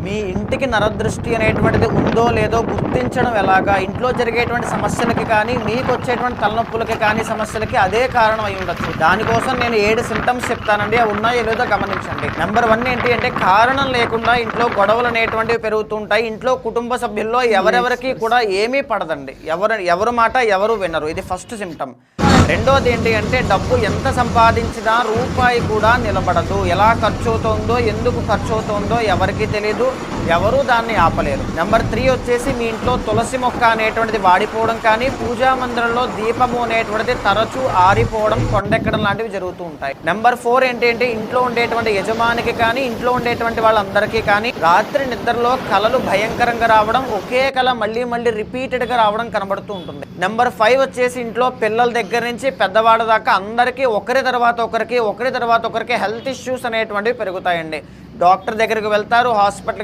మీ ఇంటికి నరదృష్టి అనేటువంటిది ఉందో లేదో గుర్తించడం ఎలాగా, ఇంట్లో జరిగేటువంటి సమస్యలకి కానీ మీకు వచ్చేటువంటి తలనొప్పులకి కానీ సమస్యలకి అదే కారణం అయి ఉండొచ్చు. దానికోసం నేను 7 సింటమ్స్ చెప్తానండి, అవి ఉన్నాయో లేదో గమనించండి. నెంబర్ 1 ఏంటి అంటే కారణం లేకుండా ఇంట్లో గొడవలు అనేటువంటివి పెరుగుతుంటాయి. ఇంట్లో కుటుంబ సభ్యుల్లో ఎవరెవరికి కూడా ఏమీ పడదండి, ఎవరు మాట ఎవరు వినరు. ఇది ఫస్ట్ సింటమ్. రెండోది ఏంటి అంటే డబ్బు ఎంత సంపాదించినా రూపాయి కూడా నిలబడదు. ఎలా ఖర్చు అవుతుందో, ఎందుకు ఖర్చు అవుతుందో ఎవరికి తెలియదు, ఎవరు దాన్ని ఆపలేరు. నెంబర్ 3 వచ్చేసి మీ ఇంట్లో తులసి మొక్క అనేటువంటిది వాడిపోవడం కానీ, పూజా మందిరంలో దీపము అనేటువంటిది తరచూ ఆరిపోవడం, కొండెక్కడం లాంటివి జరుగుతూ ఉంటాయి. నెంబర్ 4 ఏంటి అంటే ఇంట్లో ఉండేటువంటి యజమానికి కానీ, ఇంట్లో ఉండేటువంటి వాళ్ళందరికీ కానీ రాత్రి నిద్రలో కలలు భయంకరంగా రావడం, ఒకే కళ మళ్ళీ మళ్ళీ రిపీటెడ్గా రావడం కనబడుతూ ఉంటుంది. నెంబర్ 5 వచ్చేసి ఇంట్లో పిల్లల దగ్గర నుంచి పెద్దవాళ్ళ దాకా అందరికీ ఒకరి తర్వాత ఒకరికి హెల్త్ ఇష్యూస్ అనేటువంటివి పెరుగుతాయండి. డాక్టర్ దగ్గరికి వెళ్తారు, హాస్పిటల్కి